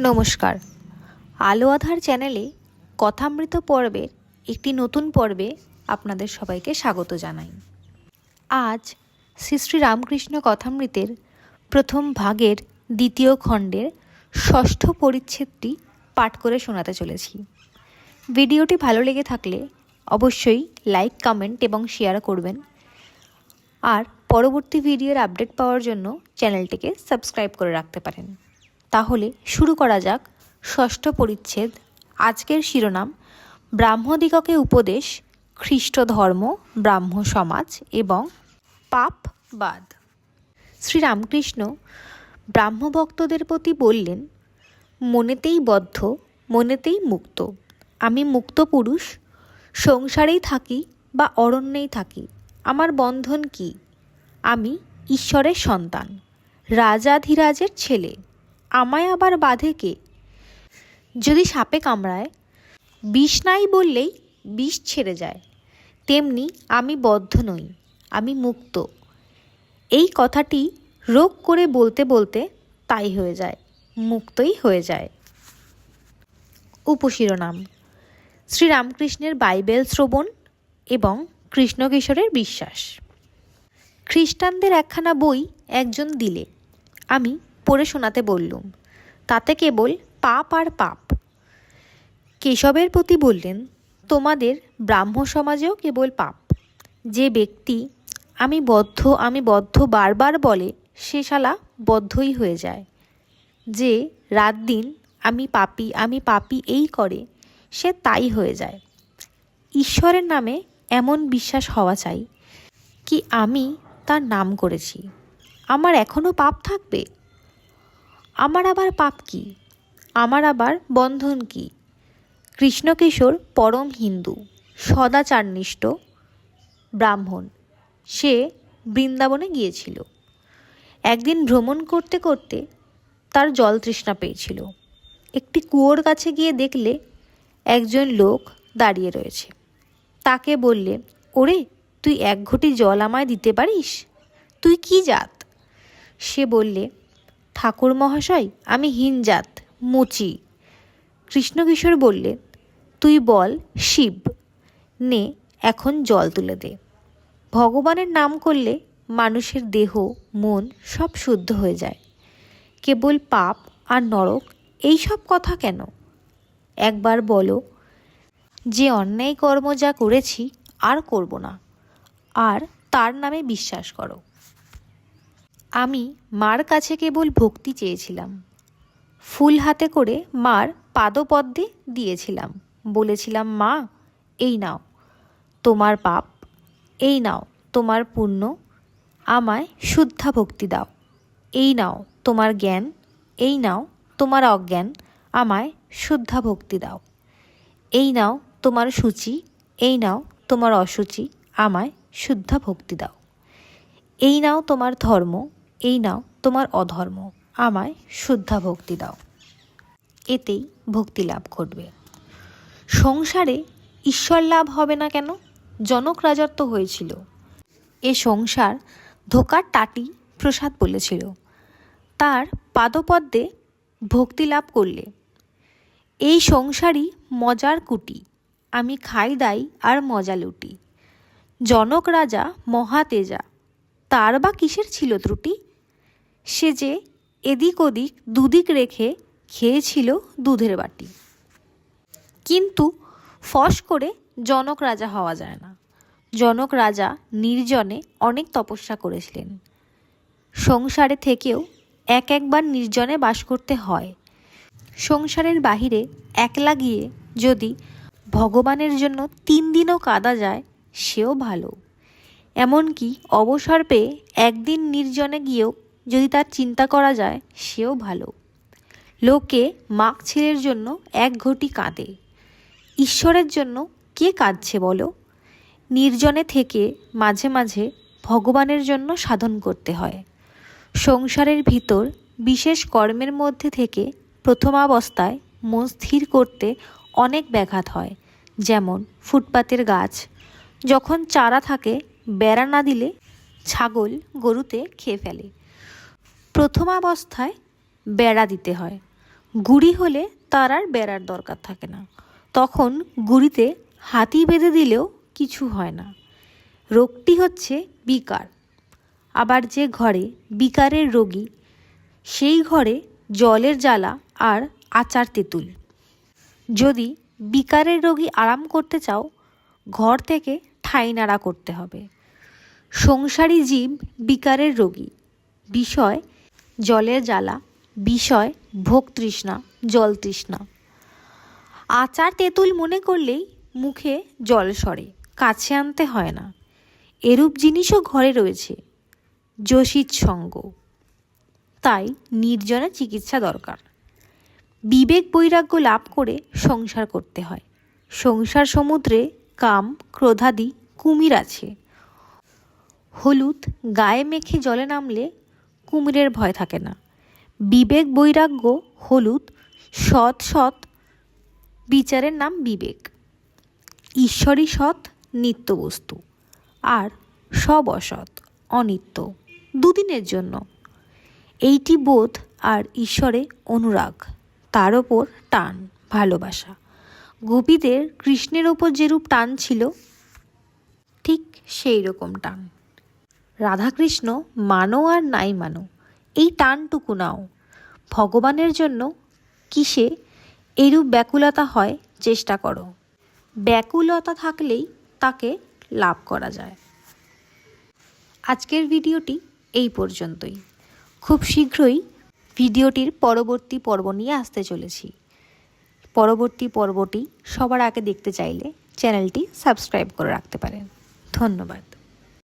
নমস্কার। আলো আধার চ্যানেলে কথামৃত পর্বের একটি নতুন পর্বে আপনাদের সবাইকে স্বাগত জানাই। আজ শ্রী শ্রী রামকৃষ্ণ কথামৃতের প্রথম ভাগের দ্বিতীয় খণ্ডের ষষ্ঠ পরিচ্ছেদটি পাঠ করে শোনাতে চলেছি। ভিডিওটি ভালো লেগে থাকলে অবশ্যই লাইক, কমেন্ট এবং শেয়ার করবেন। আর পরবর্তী ভিডিওর আপডেট পাওয়ার জন্য চ্যানেলটিকে সাবস্ক্রাইব করে রাখতে পারেন। তাহলে শুরু করা যাক ষষ্ঠ পরিচ্ছেদ। আজকের শিরোনাম ব্রাহ্মদিগকে উপদেশ, খ্রিস্ট ধর্ম, ব্রাহ্ম সমাজ এবং পাপবাদ। শ্রীরামকৃষ্ণ ব্রাহ্মভক্তদের প্রতি বললেন, মনেতেই বদ্ধ, মনেতেই মুক্ত। আমি মুক্ত পুরুষ, সংসারেই থাকি বা অরণ্যেই থাকি, আমার বন্ধন কি? আমি ঈশ্বরের সন্তান, রাজাধিরাজের ছেলে, আমায় আবার বাঁধে কে? যদি সাপে কামড়ায়, বিষ নাই বললেই বিষ ছেড়ে যায়, তেমনি আমি বদ্ধ নই, আমি মুক্ত। এই কথাটি রোগ করে বলতে বলতে তাই হয়ে যায়, মুক্তই হয়ে যায়। উপশিরোনাম: শ্রীরামকৃষ্ণের বাইবেল শ্রবণ এবং কৃষ্ণকিশোরের বিশ্বাস। খ্রিস্টানদের একখানা বই একজন দিলে, আমি পড়ে শোনাতে বললুম। তাতে কেবল পাপ আর পাপ। কেশবের প্রতি বললেন, তোমাদের ব্রাহ্ম সমাজেও কেবল পাপ। যে ব্যক্তি আমি বদ্ধ বারবার বলে, সে শালা বদ্ধই হয়ে যায়। যে রাত দিন আমি পাপী এই করে, সে তাই হয়ে যায়। ঈশ্বরের নামে এমন বিশ্বাস হওয়া চাই কি আমি তার নাম করেছি, আমার এখনও পাপ থাকবে? আমার আবার পাপ কি? আমার আবার বন্ধন কি? কৃষ্ণকিশোর পরম হিন্দু, সদাচারনিষ্ঠ ব্রাহ্মণ। সে বৃন্দাবনে গিয়েছিল। একদিন ভ্রমণ করতে করতে তার জল তৃষ্ণা পেয়েছিল। একটি কুয়োর কাছে গিয়ে দেখলে একজন লোক দাঁড়িয়ে রয়েছে। তাকে বললে, ওরে, তুই এক ঘটি জল আমায় দিতে পারিস? তুই কি জাত? সে বললে, ঠাকুর মহাশয়, আমি হীন জাত, মুচি। কৃষ্ণকিশোর বললে, তুই বল শিব, নে এখন জল তুলে দে। ভগবানের নাম করলে মানুষের দেহ মন সব শুদ্ধ হয়ে যায়। কেবল পাপ আর নরক এই সব কথা কেন? একবার বলো, যে অন্যায় কর্ম যা করেছি আর করব না, আর তার নামে বিশ্বাস করো। আমি মার কাছে কেবল ভক্তি চেয়েছিলাম। ফুল হাতে করে মার পাদপদ্মে দিয়েছিলাম। বলেছিলাম, মা, এই নাও তোমার পাপ, এই নাও তোমার পুণ্য, আমায় শুদ্ধা ভক্তি দাও। এই নাও তোমার জ্ঞান, এই নাও তোমার অজ্ঞান, আমায় শুদ্ধা ভক্তি দাও। এই নাও তোমার সূচি, এই নাও তোমার অসুচি, আমায় শুদ্ধা ভক্তি দাও। এই নাও তোমার ধর্ম, এই নাও তোমার অধর্ম, আমায় শুদ্ধা ভক্তি দাও। এতেই ভক্তি লাভ ঘটবে। সংসারে ঈশ্বর লাভ হবে না কেন? জনক রাজত্ব হয়েছিল। এ সংসার ধোকার টাটি প্রসাদ বলেছিল। তার পাদপদ্মে ভক্তি লাভ করলে। এই সংসারই মজার কুটি, আমি খাই দাই আর মজা লুটি। জনক রাজা মহাতেজা, তার বা কিসের ছিল ত্রুটি? সে যে এদিক ওদিক দুদিক রেখে খেয়েছিল দুধের বাটি। কিন্তু ফস করে জনক রাজা হওয়া যায় না। জনক রাজা নির্জনে অনেক তপস্যা করেছিলেন। সংসারে থেকেও একবার নির্জনে বাস করতে হয়। সংসারের বাহিরে একলা গিয়ে যদি ভগবানের জন্য 3 দিনও কাঁদা যায়, সেও ভালো। এমনকি অবসর পেয়ে একদিন নির্জনে গিয়েও যদি তার চিন্তা করা যায়, সেও ভালো। লোকে মাগ ছেলের জন্য এক ঘটি কাঁদে, ঈশ্বরের জন্য কে কাঁদছে বলো? নির্জনে থেকে মাঝে মাঝে ভগবানের জন্য সাধন করতে হয়। সংসারের ভিতর বিশেষ কর্মের মধ্যে থেকে প্রথমাবস্থায় মন স্থির করতে অনেক ব্যাঘাত হয়। যেমন ফুটপাতের গাছ, যখন চারা থাকে বেড়া না দিলে ছাগল গরুতে খেয়ে ফেলে। প্রথমাবস্থায় বেড়া দিতে হয়। গুড়ি হলে তার আর বেড়ার দরকার থাকে না, তখন গুড়িতে হাতি বেঁধে দিলেও কিছু হয় না। রোগটি হচ্ছে বিকার। আবার যে ঘরে বিকারের রোগী, সেই ঘরে জলের জ্বালা আর আচার তেঁতুল। যদি বিকারের রোগী আরাম করতে চাও, ঘর থেকে ঠাঁই নাড়া করতে হবে। সংসারী জীব বিকারের রোগী, বিষয় জলের জ্বালা, বিষয় ভোগ তৃষ্ণা, জল তৃষ্ণা। আচার তেঁতুল মনে করলেই মুখে জল সরে, কাছে আনতে হয় না। এরূপ জিনিসও ঘরে রয়েছে, যোশিত সঙ্গ। তাই নির্জনে চিকিৎসা দরকার। বিবেক বৈরাগ্য লাভ করে সংসার করতে হয়। সংসার সমুদ্রে কাম ক্রোধাদি কুমির আছে। হলুদ গায়ে মেখে জলে নামলে কুমিরের ভয় থাকে না। বিবেক বৈরাগ্য হলুদ, সৎ সৎ বিচারের নাম বিবেক। ঈশ্বরই সৎ, নিত্য বস্তু, আর সব অসৎ, অনিত্য, দুদিনের জন্য। এইটি বোধ আর ঈশ্বরে অনুরাগ, তার ওপর টান, ভালোবাসা। গোপীদের কৃষ্ণের ওপর যেরূপ টান ছিল, ঠিক সেই রকম টান। রাধাকৃষ্ণ মানো আর নাই মানো, এই টানটুকু নাও। ভগবানের জন্য কিসে এরূপ ব্যাকুলতা হয় চেষ্টা করো। ব্যাকুলতা থাকলেই তাকে লাভ করা যায়। আজকের ভিডিওটি এই পর্যন্তই। খুব শীঘ্রই ভিডিওটির পরবর্তী পর্ব নিয়ে আসতে চলেছি। পরবর্তী পর্বটি সবার আগে দেখতে চাইলে চ্যানেলটি সাবস্ক্রাইব করে রাখতে পারেন। ধন্যবাদ।